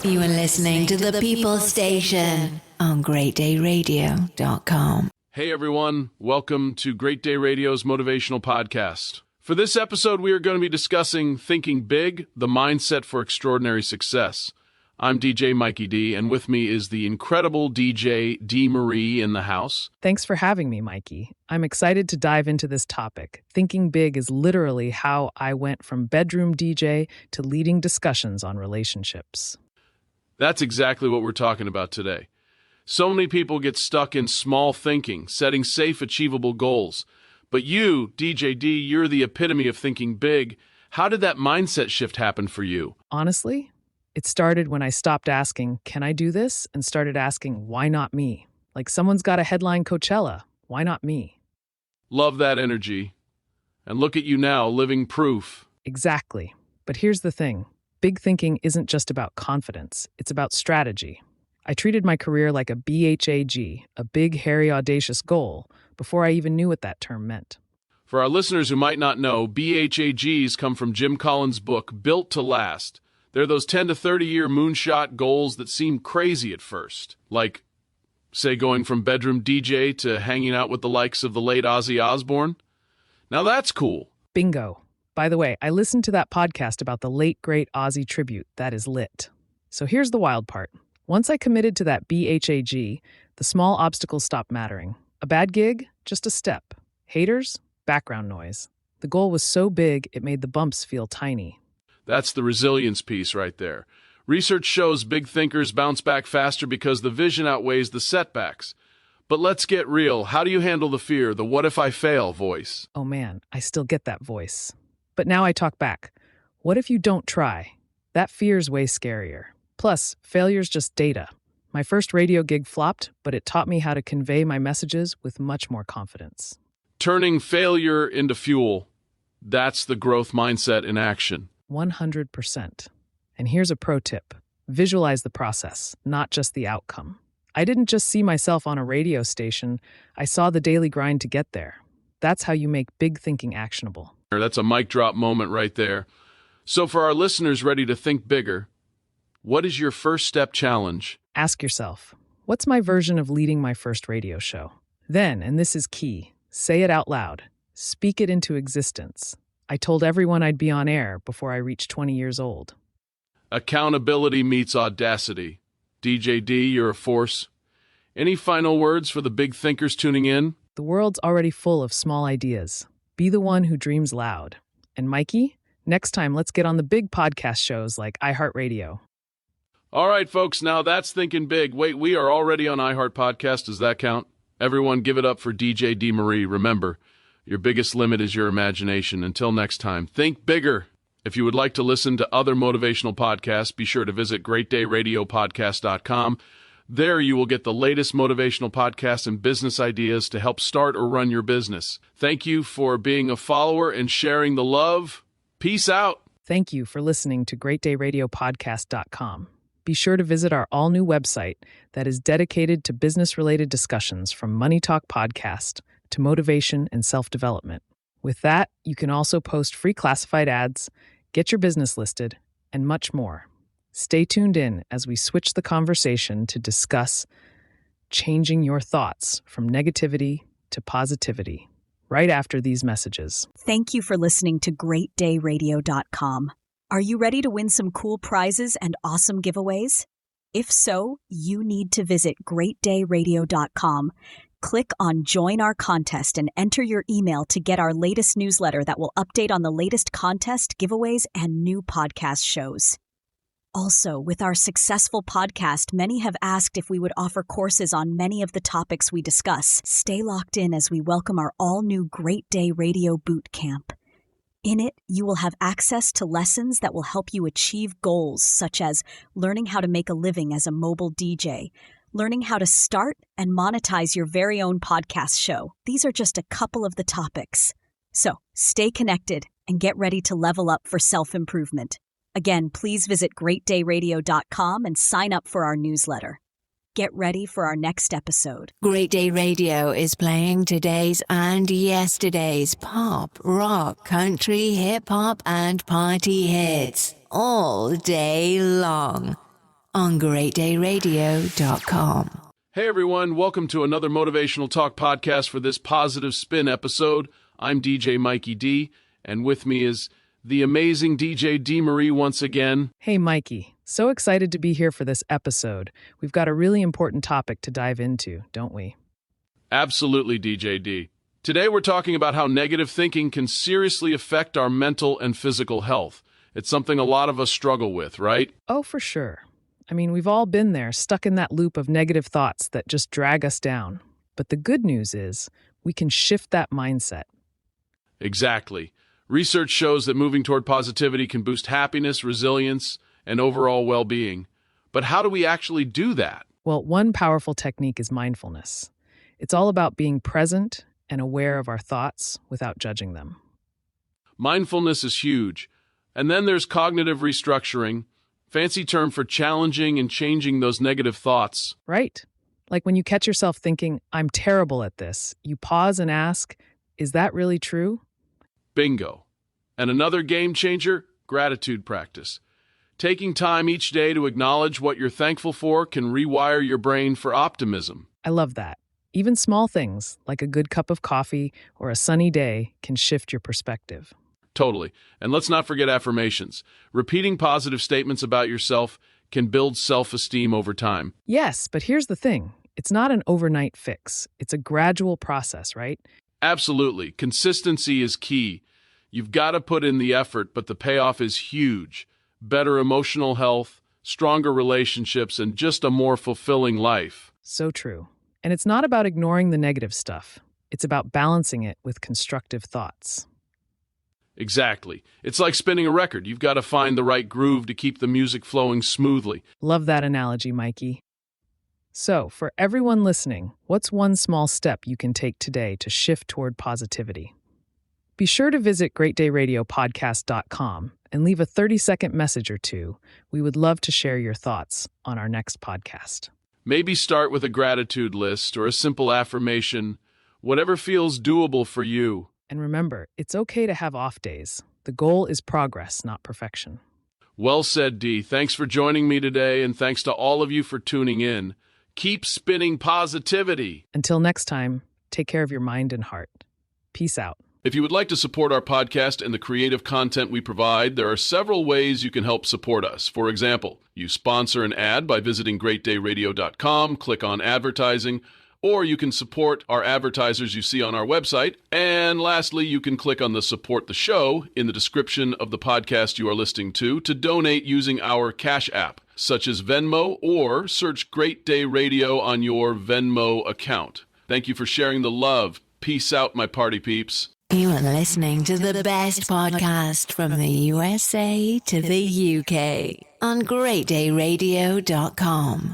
You are listening to the People Station on greatdayradio.com. Hey everyone, welcome to Great Day Radio's motivational podcast. For this episode, we are going to be discussing Thinking Big, the mindset for extraordinary success. I'm DJ Mikey D, and with me is the incredible DJ Dee Marie in the house. Thanks for having me, Mikey. I'm excited to dive into this topic. Thinking big is literally how I went from bedroom DJ to leading discussions on relationships. That's exactly what we're talking about today. So many people get stuck in small thinking, setting safe, achievable goals. But you, DJ D, you're the epitome of thinking big. How did that mindset shift happen for you? Honestly, it started when I stopped asking, can I do this? And started asking, why not me? Like someone's got a headline Coachella. Why not me? Love that energy. And look at you now, living proof. Exactly. But here's the thing. Big thinking isn't just about confidence. It's about strategy. I treated my career like a BHAG, a big, hairy, audacious goal, before I even knew what that term meant. For our listeners who might not know, BHAGs come from Jim Collins' book, Built to Last. They're those 10 to 30-year moonshot goals that seem crazy at first, like, say, going from bedroom DJ to hanging out with the likes of the late Ozzy Osbourne. Now that's cool. Bingo. By the way, I listened to that podcast about the late, great Ozzy tribute. That is lit. So here's the wild part. Once I committed to that BHAG, the small obstacles stopped mattering. A bad gig? Just a step. Haters? Background noise. The goal was so big, it made the bumps feel tiny. That's the resilience piece right there. Research shows big thinkers bounce back faster because the vision outweighs the setbacks. But let's get real. How do you handle the fear, the what if I fail voice? Oh man, I still get that voice. But now I talk back. What if you don't try? That fear's way scarier. Plus, failure's just data. My first radio gig flopped, but it taught me how to convey my messages with much more confidence. Turning failure into fuel. That's the growth mindset in action. 100%. And here's a pro tip. Visualize the process, not just the outcome. I didn't just see myself on a radio station. I saw the daily grind to get there. That's how you make big thinking actionable. That's a mic drop moment right there. So for our listeners ready to think bigger, what is your first step challenge? Ask yourself, what's my version of leading my first radio show? Then, and this is key, say it out loud. Speak it into existence. I told everyone I'd be on air before I reached 20 years old. Accountability meets audacity. DJ D, you're a force. Any final words for the big thinkers tuning in? The world's already full of small ideas. Be the one who dreams loud. And Mikey, next time let's get on the big podcast shows like iHeartRadio. All right, folks, now that's thinking big. Wait, we are already on iHeart Podcast. Does that count? Everyone give it up for DJ Dee Marie. Remember, your biggest limit is your imagination. Until next time, think bigger. If you would like to listen to other motivational podcasts, be sure to visit greatdayradiopodcast.com. There you will get the latest motivational podcasts and business ideas to help start or run your business. Thank you for being a follower and sharing the love. Peace out. Thank you for listening to greatdayradiopodcast.com. Be sure to visit our all-new website that is dedicated to business-related discussions from Money Talk Podcast to motivation and self-development. With that, you can also post free classified ads, get your business listed, and much more. Stay tuned in as we switch the conversation to discuss changing your thoughts from negativity to positivity right after these messages. Thank you for listening to greatdayradio.com. Are you ready to win some cool prizes and awesome giveaways? If so, you need to visit greatdayradio.com. Click on Join Our Contest and enter your email to get our latest newsletter that will update on the latest contest, giveaways, and new podcast shows. Also, with our successful podcast, many have asked if we would offer courses on many of the topics we discuss. Stay locked in as we welcome our all-new Great Day Radio Boot Camp. In it, you will have access to lessons that will help you achieve goals such as learning how to make a living as a mobile DJ, learning how to start and monetize your very own podcast show. These are just a couple of the topics. So, stay connected and get ready to level up for self-improvement. Again, please visit greatdayradio.com and sign up for our newsletter. Get ready for our next episode. Great Day Radio is playing today's and yesterday's pop, rock, country, hip-hop, and party hits all day long. on greatdayradio.com. Hey everyone, welcome to another Motivational Talk podcast for this Positive Spin episode. I'm DJ Mikey D, and with me is the amazing DJ Dee Marie once again. Hey, Mikey. So excited to be here for this episode. We've got a really important topic to dive into, don't we? Absolutely, DJ D. Today we're talking about how negative thinking can seriously affect our mental and physical health. It's something a lot of us struggle with, right? Oh, for sure. I mean, we've all been there, stuck in that loop of negative thoughts that just drag us down. But the good news is we can shift that mindset. Exactly. Research shows that moving toward positivity can boost happiness, resilience, and overall well-being. But how do we actually do that? Well, one powerful technique is mindfulness. It's all about being present and aware of our thoughts without judging them. Mindfulness is huge. And then there's cognitive restructuring, fancy term for challenging and changing those negative thoughts. Right. Like when you catch yourself thinking, I'm terrible at this, you pause and ask, is that really true? Bingo. And another game changer, gratitude practice. Taking time each day to acknowledge what you're thankful for can rewire your brain for optimism. I love that. Even small things, like a good cup of coffee or a sunny day, can shift your perspective. Totally. And let's not forget affirmations. Repeating positive statements about yourself can build self-esteem over time. Yes, but here's the thing. It's not an overnight fix. It's a gradual process, right? Absolutely. Consistency is key. You've got to put in the effort, but the payoff is huge. Better emotional health, stronger relationships, and just a more fulfilling life. So true. And it's not about ignoring the negative stuff. It's about balancing it with constructive thoughts. Exactly. It's like spinning a record. You've got to find the right groove to keep the music flowing smoothly. Love that analogy, Mikey. So, for everyone listening, what's one small step you can take today to shift toward positivity? Be sure to visit greatdayradiopodcast.com and leave a 30-second message or two. We would love to share your thoughts on our next podcast. Maybe start with a gratitude list or a simple affirmation, whatever feels doable for you. And remember, it's okay to have off days. The goal is progress, not perfection. Well said, Dee. Thanks for joining me today, and thanks to all of you for tuning in. Keep spinning positivity. Until next time, take care of your mind and heart. Peace out. If you would like to support our podcast and the creative content we provide, there are several ways you can help support us. For example, you sponsor an ad by visiting greatdayradio.com, click on advertising, or you can support our advertisers you see on our website. And lastly, you can click on the Support the Show in the description of the podcast you are listening to donate using our Cash App, such as Venmo, or search Great Day Radio on your Venmo account. Thank you for sharing the love. Peace out, my party peeps. You are listening to the best podcast from the USA to the UK on greatdayradio.com.